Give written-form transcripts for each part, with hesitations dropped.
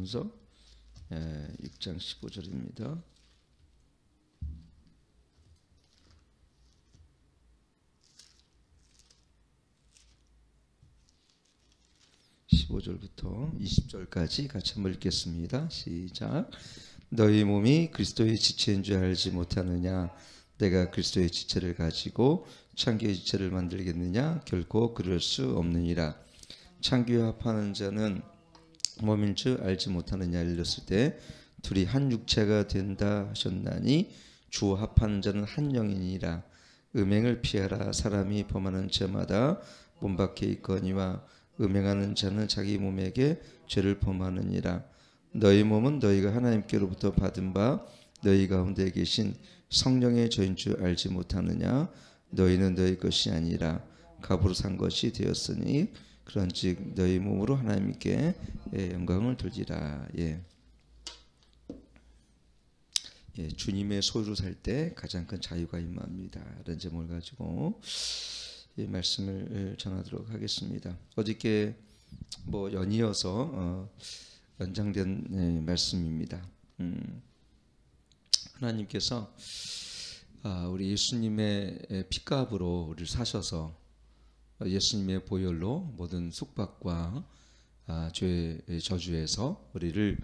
고린도전서 6장 15절입니다. 15절부터 20절까지 같이 한번 읽겠습니다. 시작. 너희 몸이 그리스도의 지체인 줄 알지 못하느냐? 내가 그리스도의 지체를 가지고 창기의 지체를 만들겠느냐? 결코 그럴 수 없느니라. 창기와 합하는 자는 몸인 줄 알지 못하느냐 일렀을 때 둘이 한 육체가 된다 하셨나니 주와 합하는 자는 한 영이니라. 음행을 피하라. 사람이 범하는 죄마다 몸 밖에 있거니와 음행하는 자는 자기 몸에게 죄를 범하느니라. 너희 몸은 너희가 하나님께로부터 받은 바 너희 가운데 계신 성령의 저인 줄 알지 못하느냐? 너희는 너희 것이 아니라 값으로 산 것이 되었으니 그런즉 너희 몸으로 하나님께 영광을 돌리라. 주님의 소유로 살 때 가장 큰 자유가 임합니다. 이런 제목을 가지고 이 말씀을 전하도록 하겠습니다. 어저께 연이어서 연장된 말씀입니다. 하나님께서 우리 예수님의 피값으로 우리를 사셔서 예수님의 보혈로 모든 속박과 죄의 저주에서 우리를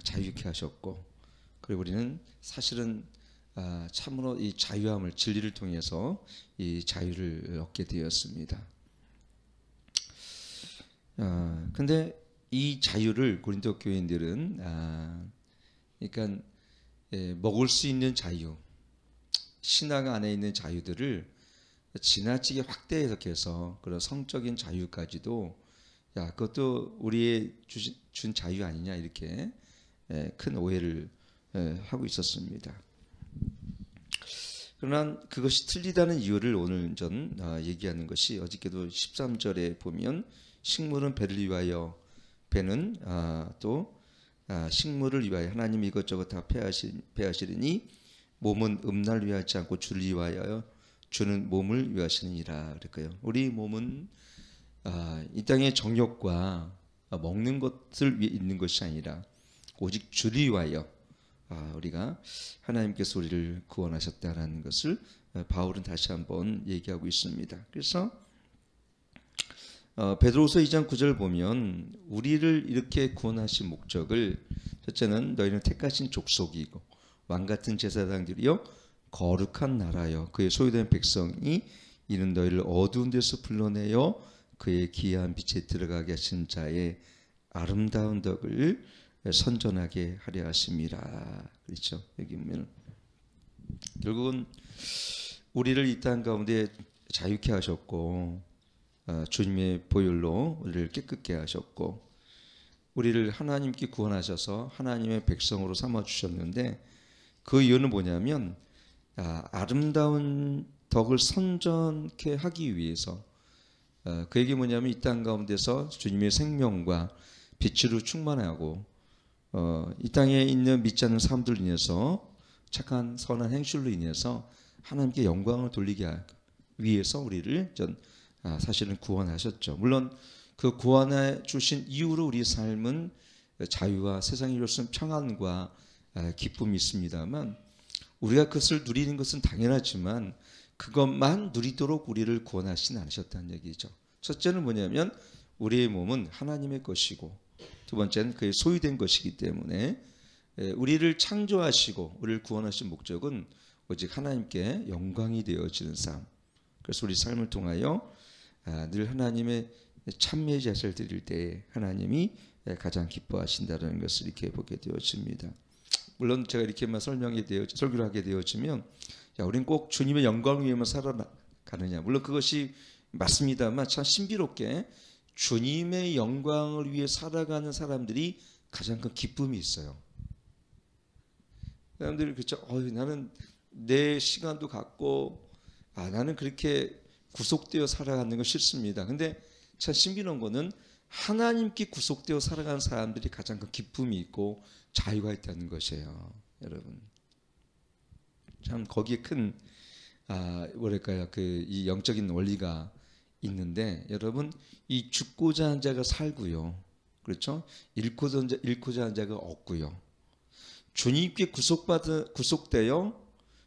자유케 하셨고, 그리고 우리는 사실은 참으로 이 자유함을 진리를 통해서 이 자유를 얻게 되었습니다. 근데 이 자유를 고린도 교인들은 그러니까 먹을 수 있는 자유, 신앙 안에 있는 자유들을 지나치게 확대 해석해서 그런 성적인 자유까지도 그것도 우리의 준 자유 아니냐 이렇게 큰 오해를 하고 있었습니다. 그러나 그것이 틀리다는 이유를 오늘 전 얘기하는 것이, 어저께도 13절에 보면 식물은 배를 위하여, 배는 또 식물을 위하여 하나님이 이것저것 다 폐하시리니 몸은 음날 위하지 않고 주를 위하여 주는 몸을 위하시느니라 그랬고요. 우리 몸은 이 땅의 정욕과 먹는 것을 위해 있는 것이 아니라 오직 주를 위하여 우리가 하나님께서 우리를 구원하셨다는 것을 바울은 다시 한번 얘기하고 있습니다. 그래서 베드로후서 2장 9절 보면 우리를 이렇게 구원하신 목적을, 첫째는 너희는 택하신 족속이고 왕같은 제사장들이요 거룩한 나라여 그의 소유된 백성이, 이는 너희를 어두운 데서 불러내어 그의 기이한 빛에 들어가게 하신 자의 아름다운 덕을 선전하게 하려 하심이라. 그렇죠. 여기 보면 결국은 우리를 이 땅 가운데 자유케 하셨고, 주님의 보혈로 우리를 깨끗게 하셨고, 우리를 하나님께 구원하셔서 하나님의 백성으로 삼아 주셨는데, 그 이유는 뭐냐면 아름다운 덕을 선전케 하기 위해서, 그 얘기 뭐냐면 이 땅 가운데서 주님의 생명과 빛으로 충만하고 이 땅에 있는 믿지 않는 사람들로 인해서 착한 선한 행실로 인해서 하나님께 영광을 돌리기 위해서 우리를 사실은 구원하셨죠. 물론 그 구원해 주신 이후로 우리 삶은 자유와 세상에 줄 수 있는 평안과 기쁨이 있습니다만, 우리가 그것을 누리는 것은 당연하지만 그것만 누리도록 우리를 구원하시지 않으셨다는 얘기죠. 첫째는 뭐냐면 우리의 몸은 하나님의 것이고, 두 번째는 그의 소유된 것이기 때문에 우리를 창조하시고 우리를 구원하신 목적은 오직 하나님께 영광이 되어지는 삶. 그래서 우리 삶을 통하여 늘 하나님의 찬미의 제사를 드릴 때 하나님이 가장 기뻐하신다는 것을 이렇게 보게 되어집니다. 물론 제가 이렇게만 설교를 하게 되어지면 우리는 꼭 주님의 영광을 위해만 살아가느냐, 물론 그것이 맞습니다만 참 신비롭게 주님의 영광을 위해 살아가는 사람들이 가장 큰 기쁨이 있어요. 사람들이 그렇죠. 나는 내 시간도 갖고 나는 그렇게 구속되어 살아가는 거 싫습니다. 근데 참 신비로운 거는 하나님께 구속되어 살아가는 사람들이 가장 큰 기쁨이 있고 자유가 있다는 것이에요. 여러분, 참 거기에 큰 이 영적인 원리가 있는데, 여러분, 이 죽고자 한 자가 살고요, 그렇죠? 잃고자 한 자가 없고요. 주님께 구속되어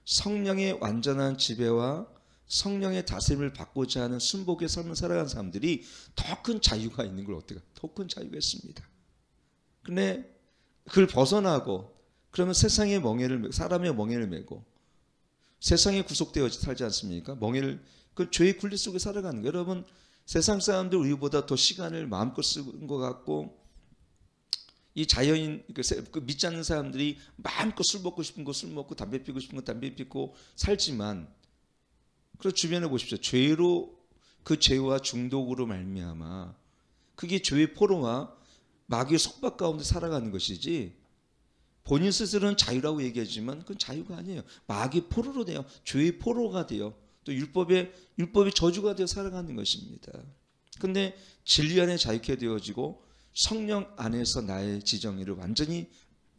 성령의 완전한 지배와 성령의 다스림을 받고자 하는 순복의 삶을 살아가는 사람들이 더 큰 자유가 있는 걸 어때요? 더 큰 자유가 있습니다. 근데 그걸 벗어나고 그러면 세상의 멍에를 사람의 멍에를 메고 세상에 구속되어 살지 않습니까? 그 죄의 굴레 속에 살아가는 거예요. 여러분 세상 사람들 우리보다 더 시간을 마음껏 쓰는 것 같고 이 자연인 그 믿지 않는 사람들이 마음껏 술 먹고 싶은 거 술 먹고 담배 피고 싶은 거 담배 피고 살지만 그 주변에 보십시오. 그 죄와 중독으로 말미암아 그게 죄의 포로와 마귀의 속박 가운데 살아가는 것이지 본인 스스로는 자유라고 얘기하지만 그건 자유가 아니에요. 마귀의 포로로 돼요. 죄의 포로가 돼요. 또 율법의 저주가 되어 살아가는 것입니다. 그런데 진리 안에 자유케 되어지고 성령 안에서 나의 지정의를 완전히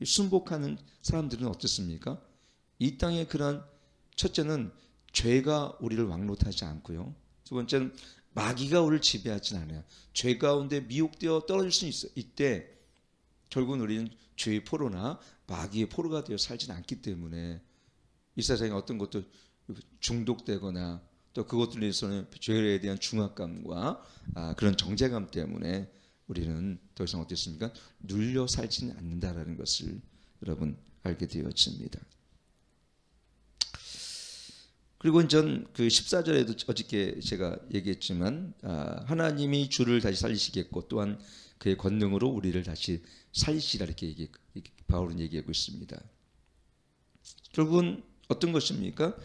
순복하는 사람들은 어떻습니까? 이 땅의 그런 첫째는 죄가 우리를 왕노하지 않고요. 두 번째는 마귀가 우리를 지배하진 않아요. 죄 가운데 미혹되어 떨어질 수 있어. 이때 결국은 우리는 죄의 포로나 마귀의 포로가 되어 살지는 않기 때문에 이 세상에 어떤 것도 중독되거나 또 그것들에 대해서는 죄에 대한 중압감과 그런 정죄감 때문에 우리는 더 이상 어떻습니까? 눌려 살지는 않는다라는 것을 여러분 알게 되어집니다. 그리고 전 그 14절에도 어저께 제가 얘기했지만 하나님이 주를 다시 살리시겠고 또한 그의 권능으로 우리를 다시 살리시라 이렇게 바울은 얘기하고 있습니다. 결국은 어떤 것입니까?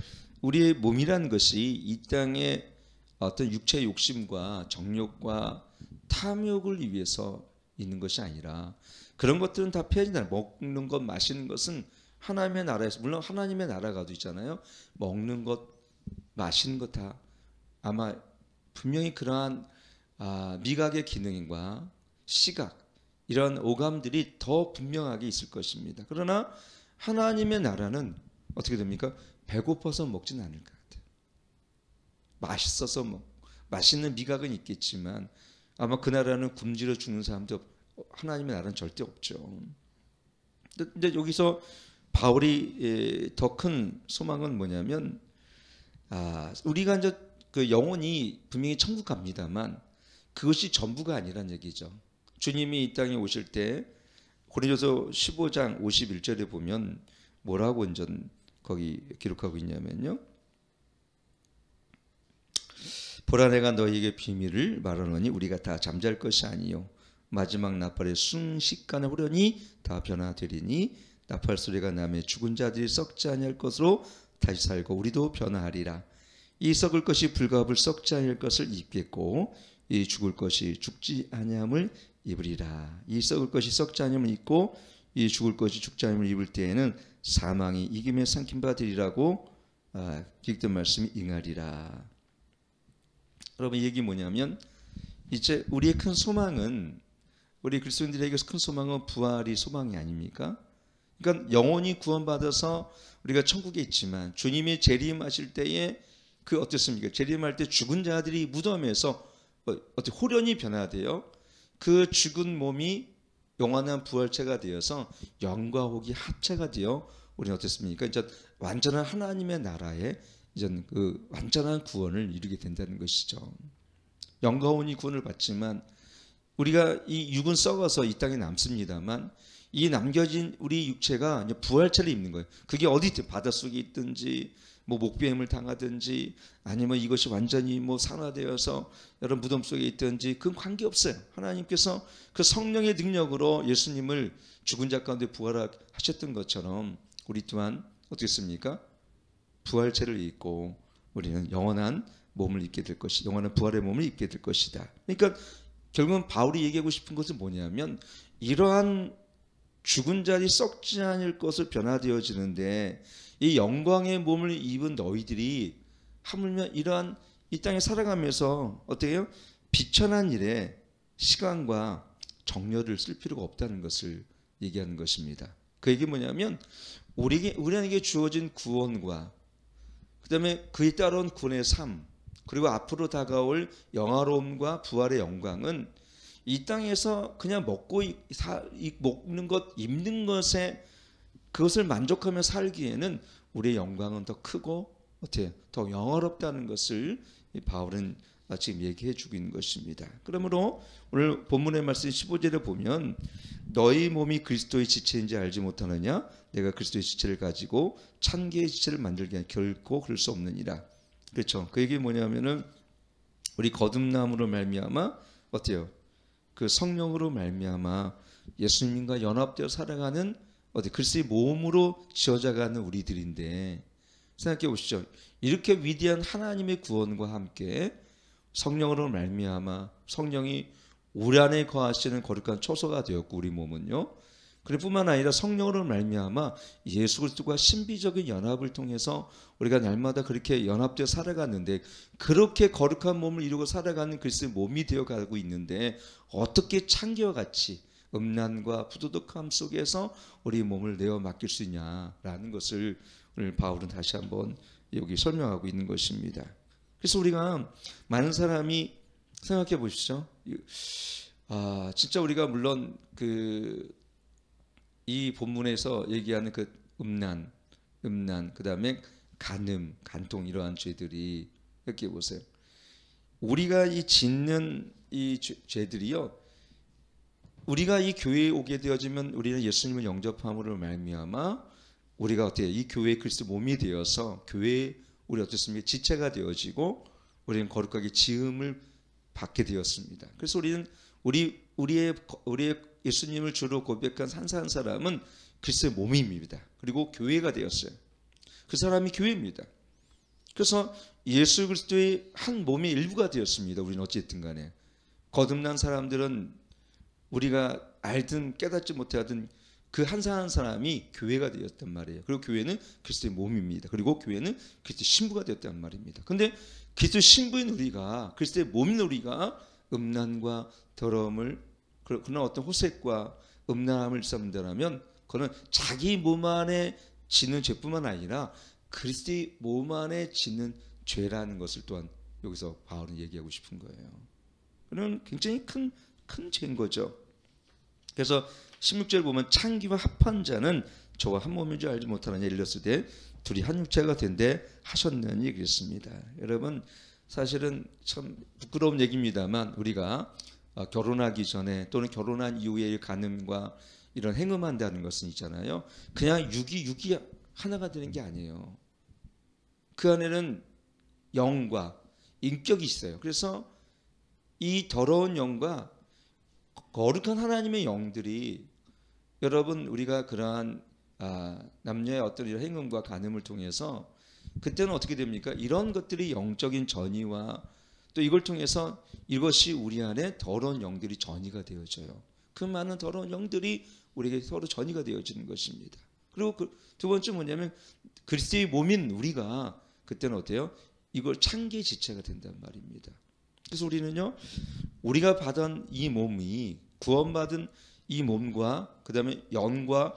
우리의 몸이란 것이 이 땅의 어떤 육체의 욕심과 정욕과 탐욕을 위해서 있는 것이 아니라 그런 것들은 다 피해진다. 먹는 것, 마시는 것은 하나님의 나라에서 물론 하나님의 나라가도 있잖아요. 먹는 것, 마시는 것 다 아마 분명히 그러한 미각의 기능과 시각 이런 오감들이 더 분명하게 있을 것입니다. 그러나 하나님의 나라는 어떻게 됩니까? 배고파서 먹지는 않을 것 같아요. 맛있어서 맛있는 미각은 있겠지만 아마 그 나라는 굶주려 죽는 사람도 하나님의 나라는 절대 없죠. 근데 여기서 바울이 더 큰 소망은 뭐냐면 우리가 이제 그 영혼이 분명히 천국 갑니다만 그것이 전부가 아니란 얘기죠. 주님이 이 땅에 오실 때 고린도서 15장 51절에 보면 뭐라고 이제 거기 기록하고 있냐면요. 보라 내가 너희에게 비밀을 말하노니 우리가 다 잠잘 것이 아니요 마지막 나팔의 순식간에 후련히 다 변화되리니 나팔 소리가 나며 죽은 자들이 썩지 아니할 것으로 다시 살고 우리도 변화하리라. 이 썩을 것이 불갑을 썩지 아니할 것을 입겠고 이 죽을 것이 죽지 아니함을 입으리라. 이 썩을 것이 썩지 아니함을 입고 이 죽을 것이 죽지 아니함을 입을 때에는 사망이 이김에 삼킨 바 되리라고 기록된 말씀이 응하리라. 여러분 이 얘기 뭐냐면 이제 우리의 큰 소망은 우리 그리스도인들에게 큰 소망은 부활이 소망이 아닙니까? 그러니까 영혼이 구원받아서 우리가 천국에 있지만 주님이 재림하실 때에 그 어떻습니까? 재림할 때 죽은 자들이 무덤에서 어떻게 호련히 변화돼요. 그 죽은 몸이 영원한 부활체가 되어서 영과 혹이 합체가 되어 우리는 어떻습니까? 이제 완전한 하나님의 나라에 이제 그 완전한 구원을 이루게 된다는 것이죠. 영과 혼이 구원을 받지만 우리가 이 육은 썩어서 이 땅에 남습니다만 이 남겨진 우리 육체가 이제 부활체를 입는 거예요. 그게 어디 있든 바닷속에 있든지 뭐 목배임을 당하든지 아니면 이것이 완전히 뭐 산화되어서 여러 무덤 속에 있든지 그건 관계없어요. 하나님께서 그 성령의 능력으로 예수님을 죽은 자 가운데 부활하셨던 것처럼 우리 또한 어떻게 했습니까? 부활체를 입고 우리는 영원한 몸을 입게 될 것이 영원한 부활의 몸을 입게 될 것이다. 그러니까 결국은 바울이 얘기하고 싶은 것은 뭐냐면 이러한 죽은 자리 썩지 않을 것을 변화되어지는데 이 영광의 몸을 입은 너희들이 하물며 이러한 이 땅에 살아가면서 어떻게 해요? 비천한 일에 시간과 정열을 쓸 필요가 없다는 것을 얘기하는 것입니다. 그 얘기 뭐냐면 우리에게 주어진 구원과 그 다음에 그에 따른 구원의 삶 그리고 앞으로 다가올 영화로움과 부활의 영광은 이 땅에서 그냥 먹는 것, 입는 것에 그것을 만족하며 살기에는 우리의 영광은 더 크고 어때요? 더 영화롭다는 것을 이 바울은 지금 얘기해 주고 있는 것입니다. 그러므로 오늘 본문의 말씀 15절에 보면 너희 몸이 그리스도의 지체인지 알지 못하느냐? 내가 그리스도의 지체를 가지고 천개의 지체를 만들게 하니 결코 그럴 수 없느니라. 그렇죠. 그 얘기 뭐냐면은 우리 거듭남으로 말미암아 어때요? 그 성령으로 말미암아 예수님과 연합되어 살아가는 그리스도의 몸으로 지어져가는 우리들인데 생각해 보시죠. 이렇게 위대한 하나님의 구원과 함께 성령으로 말미암아 성령이 우리 안에 거하시는 거룩한 초소가 되었고 우리 몸은요. 그뿐만 아니라 성령으로 말미암아 예수 그리스도와 신비적인 연합을 통해서 우리가 날마다 그렇게 연합되어 살아갔는데 그렇게 거룩한 몸을 이루고 살아가는 그리스도의 몸이 되어가고 있는데 어떻게 창기와 같이 음란과 부도덕함 속에서 우리 몸을 내어 맡길 수 있냐라는 것을 오늘 바울은 다시 한번 여기 설명하고 있는 것입니다. 그래서 우리가 많은 사람이 생각해 보십시오. 진짜 우리가 물론 이 본문에서 얘기하는 그 음란, 그 다음에 간음, 간통 이러한 죄들이 이렇게 보세요. 우리가 이 짓는 이 죄들이요. 우리가 이 교회에 오게 되어지면 우리는 예수님을 영접함으로 말미암아 우리가 어때요? 이 교회의 그리스도 몸이 되어서 교회에 우리 어떻습니까? 지체가 되어지고 우리는 거룩하게 지음을 받게 되었습니다. 그래서 우리는 우리의 예수님을 주로 고백한 한 사람은 그리스도의 몸입니다. 그리고 교회가 되었어요. 그 사람이 교회입니다. 그래서 예수 그리스도의 한 몸의 일부가 되었습니다. 우리는 어쨌든 간에 거듭난 사람들은 우리가 알든 깨닫지 못하든 그 한 사람이 교회가 되었단 말이에요. 그리고 교회는 그리스도의 몸입니다. 그리고 교회는 그리스도의 신부가 되었단 말입니다. 근데 그리스도의 신부인 우리가 그리스도의 몸인 우리가 음란과 더러움을 그러나 어떤 호색과 음란함을 일삼는다면 그거는 자기 몸 안에 짓는 죄뿐만 아니라 그리스도의 몸 안에 짓는 죄라는 것을 또한 여기서 바울은 얘기하고 싶은 거예요. 그는 굉장히 큰 죄인 거죠. 그래서 16절 보면 창기와 합한 자는 저와 한 몸인 줄 알지 못하느냐 일렀을 때 둘이 한 육체가 된대 하셨느니 그랬습니다. 여러분 사실은 참 부끄러운 얘기입니다만 우리가 결혼하기 전에 또는 결혼한 이후에 간음과 이런 행음한다는 것은 있잖아요. 그냥 육이 하나가 되는 게 아니에요. 그 안에는 영과 인격이 있어요. 그래서 이 더러운 영과 거룩한 하나님의 영들이 여러분 우리가 그러한 남녀의 어떤 이런 행음과 간음을 통해서 그때는 어떻게 됩니까? 이런 것들이 영적인 전이와 또 이걸 통해서 이것이 우리 안에 더러운 영들이 전이가 되어져요. 그 많은 더러운 영들이 우리에게 서로 전이가 되어지는 것입니다. 그리고 두 번째 뭐냐면 그리스도의 몸인 우리가 그때는 어때요? 이걸 창기의 지체가 된단 말입니다. 그래서 우리는요, 우리가 받은 이 몸이 구원받은 이 몸과 그 다음에 영과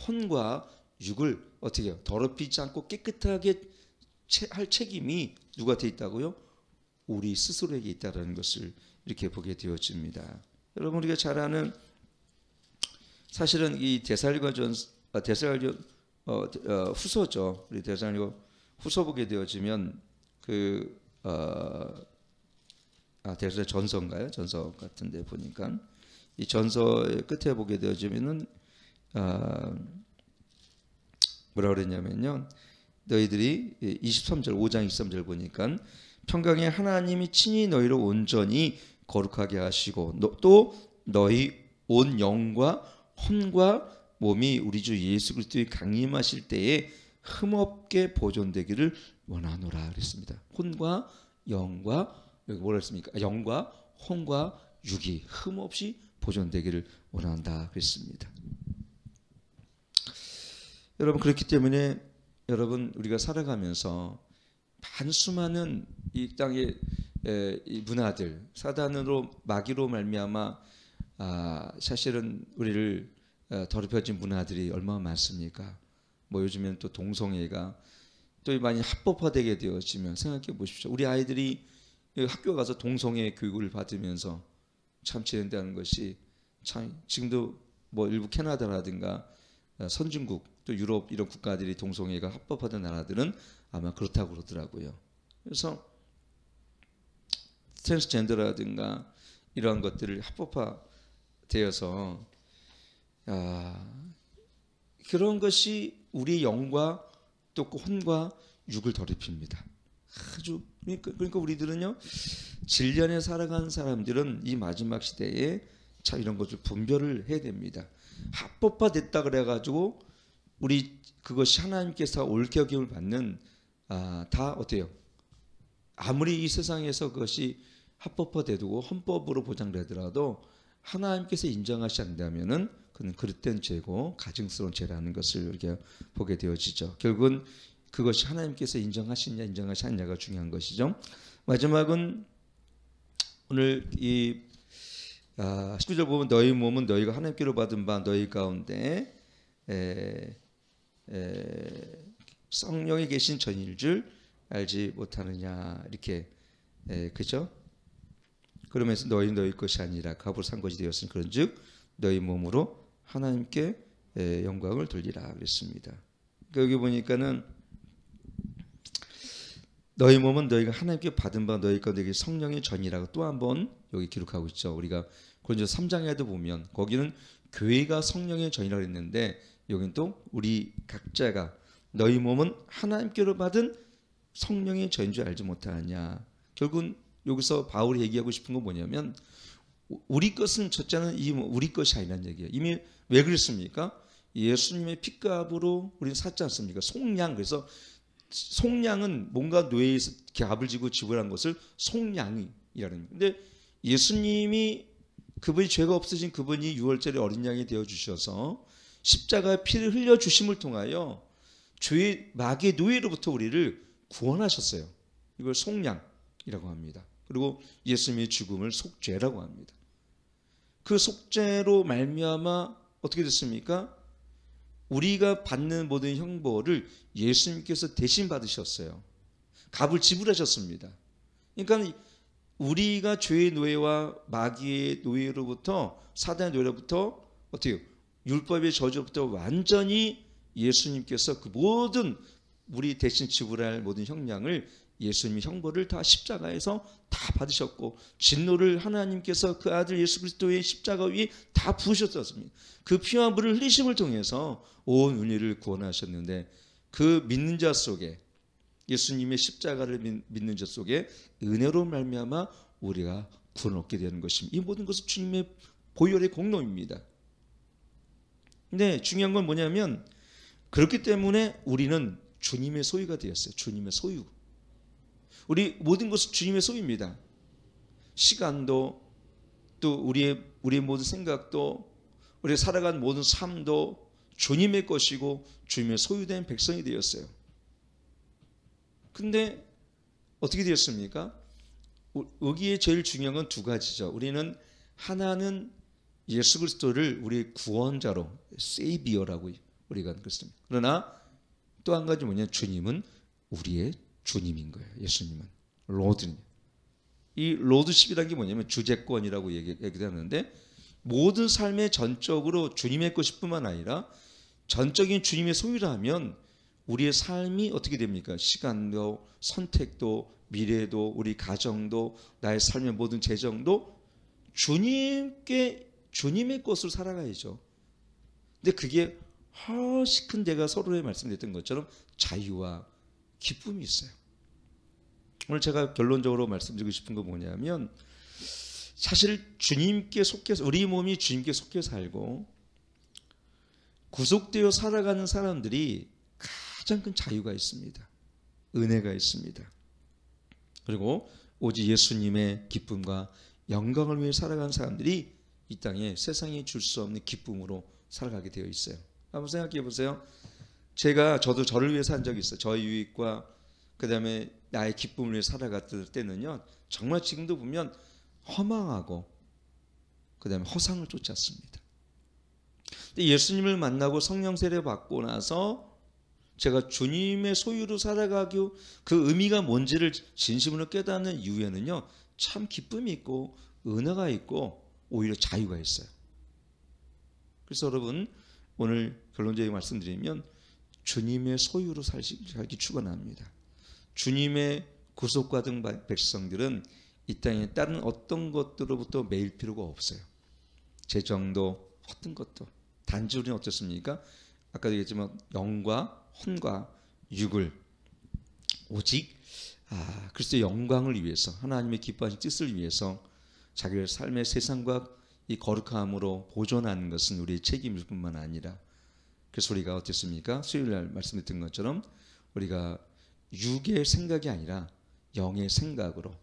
혼과 육을 어떻게 해요? 더럽히지 않고 깨끗하게 할 책임이 누가 돼 있다고요? 우리 스스로에게 있다는 것을 이렇게 보게 되어집니다. 여러분 우리가 잘 아는 사실은 이 데살로니가 후서죠. 우리 데살로니가 후서 보게 되어지면 데살로니가 전서인가요? 전서 같은데 보니까 이 전서의 끝에 보게 되어지면은 뭐라 그랬냐면요. 너희들이 23절 5장 23절 보니까 평강의 하나님이 친히 너희를 온전히 거룩하게 하시고 또 너희 온 영과 혼과 몸이 우리 주 예수 그리스도의 강림하실 때에 흠없게 보존되기를 원하노라 그랬습니다. 혼과 영과 여기 뭐라 했습니까? 영과 혼과 육이 흠없이 보존되기를 원한다 그랬습니다. 여러분 그렇기 때문에 여러분 우리가 살아가면서 수많은 이 땅의 이 문화들 사단으로 마귀로 말미암아 사실은 우리를 더럽혀진 문화들이 얼마나 많습니까? 뭐 요즘에는 또 동성애가 또 많이 합법화되게 되어지면 생각해 보십시오. 우리 아이들이 학교 가서 동성애 교육을 받으면서 참 지낸다는 것이 참 지금도 뭐 일부 캐나다라든가 선진국 또 유럽 이런 국가들이 동성애가 합법화된 나라들은 아마 그렇다고 그러더라고요. 그래서 트랜스젠더라든가 이러한 것들을 합법화되어서 그런 것이 우리 영과 또 혼과 육을 더럽힙니다. 아주 그러니까 우리들은요 진리안에 살아가는 사람들은 이 마지막 시대에 참 이런 것을 분별을 해야 됩니다. 합법화됐다 그래가지고 우리 그것이 하나님께서 옳게 여김을 받는 다 어때요? 아무리 이 세상에서 그것이 합법화되고 헌법으로 보장되더라도 하나님께서 인정하지 않는다면은 그는 그릇된 죄고 가증스러운 죄라는 것을 이렇게 보게 되어지죠. 결국은 그것이 하나님께서 인정하시냐 인정하지 않냐가 중요한 것이죠. 마지막은 오늘 이 19절 보면 너희 몸은 너희가 하나님께로 받은 바 너희 가운데 성령이 계신 전일 줄 알지 못하느냐 이렇게 그죠? 그러면서 너희 것이 아니라 값으로 산 것이 되었으니 그런즉 너희 몸으로 하나님께 영광을 돌리라 그랬습니다. 여기 보니까는 너희 몸은 너희가 하나님께 받은 바 너희 가운데 성령의 전이라고 또 한 번 여기 기록하고 있죠. 우리가 고린도서 3장에도 보면 거기는 교회가 성령의 전이라고 했는데 여기는 또 우리 각자가 너희 몸은 하나님께로 받은 성령의 전인 줄 알지 못하느냐. 결국은 여기서 바울이 얘기하고 싶은 건 뭐냐면 우리 것은 첫째는 우리 것이 아니라는 얘기예요. 이미 왜 그랬습니까? 예수님의 핏값으로 우리는 샀지 않습니까? 속량. 그래서 속량은 뭔가 뇌에서 값을 지고 지불한 것을 속량이라는 거예요. 근데 예수님이 그분이 죄가 없으신 그분이 6월절에 어린 양이 되어 주셔서 십자가의 피를 흘려 주심을 통하여 죄의 마귀의 노예로부터 우리를 구원하셨어요. 이걸 속량이라고 합니다. 그리고 예수님의 죽음을 속죄라고 합니다. 그 속죄로 말미암아 어떻게 됐습니까? 우리가 받는 모든 형벌을 예수님께서 대신 받으셨어요. 값을 지불하셨습니다. 그러니까 우리가 죄의 노예와 마귀의 노예로부터 사단의 노예로부터 어떻게 율법의 저주로부터 완전히 예수님께서 그 모든 우리 대신 지불할 모든 형량을 예수님의 형벌을 다 십자가에서 다 받으셨고 진노를 하나님께서 그 아들 예수 그리스도의 십자가 위에 다 부으셨습니다. 그 피와 물을 흘리심을 통해서 온 인류를 구원하셨는데 그 믿는 자 속에 예수님의 십자가를 믿는 자 속에 은혜로 말미암아 우리가 구원을 얻게 되는 것입니다. 이 모든 것은 주님의 보혈의 공로입니다. 근데 중요한 건 뭐냐면 그렇기 때문에 우리는 주님의 소유가 되었어요. 주님의 소유. 우리 모든 것은 주님의 소유입니다. 시간도 또 우리의 모든 생각도 우리가 살아간 모든 삶도 주님의 것이고 주님의 소유된 백성이 되었어요. 근데 어떻게 되었습니까? 여기에 제일 중요한 건 두 가지죠. 우리는 하나는 예수 그리스도를 우리의 구원자로 세이비어라고 우리가 그렇습니다. 그러나 또 한 가지 뭐냐면 주님은 우리의 주님인 거예요. 예수님은 로드님. 이 로드십이라는 게 뭐냐면 주재권이라고 얘기도 하는데 모든 삶의 전적으로 주님의 것일 뿐만 아니라 전적인 주님의 소유라면 우리의 삶이 어떻게 됩니까? 시간도 선택도 미래도 우리 가정도 나의 삶의 모든 재정도 주님의 것으로 살아가야죠. 근데 그게 훨씬 큰 제가 서로에 말씀드렸던 것처럼 자유와 기쁨이 있어요. 오늘 제가 결론적으로 말씀드리고 싶은 건 뭐냐면 사실 주님께 속해서 우리 몸이 주님께 속해 살고 구속되어 살아가는 사람들이 가장 큰 자유가 있습니다. 은혜가 있습니다. 그리고 오직 예수님의 기쁨과 영광을 위해 살아가는 사람들이 이 땅에 세상에 줄 수 없는 기쁨으로 살아가게 되어 있어요. 한번 생각해 보세요. 저도 저를 위해 산 적이 있어요. 저의 유익과 그 다음에 나의 기쁨을 위해 살아갔을 때는요. 정말 지금도 보면 허망하고 그 다음에 허상을 쫓았습니다. 근데 예수님을 만나고 성령 세례 받고 나서 제가 주님의 소유로 살아가기 그 의미가 뭔지를 진심으로 깨닫는 이후에는요. 참 기쁨이 있고 은혜가 있고 오히려 자유가 있어요. 그래서 여러분 오늘 결론적인 말씀드리면 주님의 소유로 살기 축원합니다. 주님의 구속받은 백성들은 이 땅에 다른 어떤 것들로부터 매일 필요가 없어요. 재정도 어떤 것도. 단지 우리는 어떻습니까? 아까도 얘기했지만 영과 혼과 육을 오직 그리스도의 영광을 위해서, 하나님의 기뻐하신 뜻을 위해서 자기의 삶의 세상과 이 거룩함으로 보존하는 것은 우리의 책임일 뿐만 아니라, 그래서 우리가 어땠습니까? 수요일날 말씀드렸던 것처럼 우리가 육의 생각이 아니라 영의 생각으로,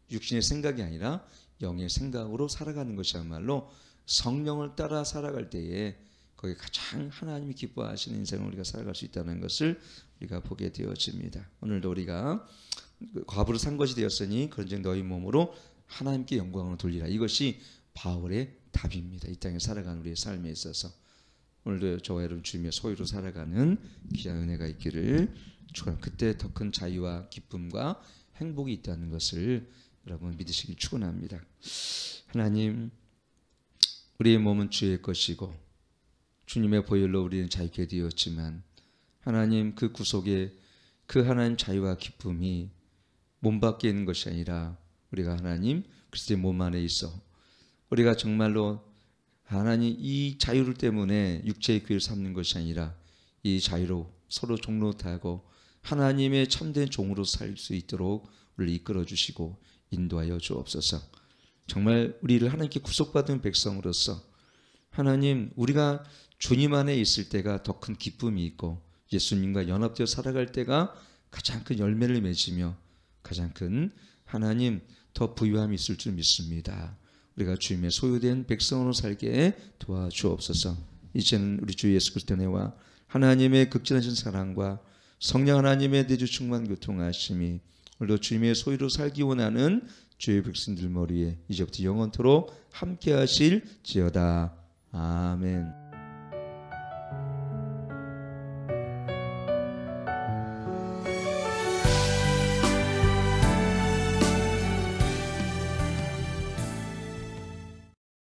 육신의 생각이 아니라 영의 생각으로 살아가는 것이야말로 성령을 따라 살아갈 때에 거기 가장 하나님이 기뻐하시는 인생을 우리가 살아갈 수 있다는 것을 우리가 보게 되어집니다. 오늘도 우리가 과부로 산 것이 되었으니 그런즉 너희 몸으로 하나님께 영광을 돌리라. 이것이 바울의 답입니다. 이 땅에 살아가는 우리의 삶에 있어서 오늘도 저와 여러분 주님의 소유로 살아가는 귀한 은혜가 있기를 축원합니다. 그때 더 큰 자유와 기쁨과 행복이 있다는 것을 여러분 믿으시길 축원합니다. 하나님, 우리의 몸은 주의 것이고 주님의 보혈로 우리는 자유케 되었지만 하나님, 그 구속에 그 하나님 자유와 기쁨이 몸 밖에 있는 것이 아니라 우리가 하나님 그리스도의 몸 안에 있어 우리가 정말로 하나님 이 자유를 때문에 육체의 귀를 삼는 것이 아니라 이 자유로 서로 종로타고 하나님의 참된 종으로 살 수 있도록 우리를 이끌어 주시고 인도하여 주옵소서. 정말 우리를 하나님께 구속받은 백성으로서 하나님, 우리가 주님 안에 있을 때가 더 큰 기쁨이 있고 예수님과 연합되어 살아갈 때가 가장 큰 열매를 맺으며 가장 큰 하나님 더 부유함이 있을 줄 믿습니다. 우리가 주님의 소유된 백성으로 살게 도와주옵소서. 이제는 우리 주 예수 그리스도의 은혜와 하나님의 극진하신 사랑과 성령 하나님의 내주 충만 교통하심이 오늘도 주님의 소유로 살기 원하는 주의 백성들 머리에 이제부터 영원토록 함께 하실지어다. 아멘.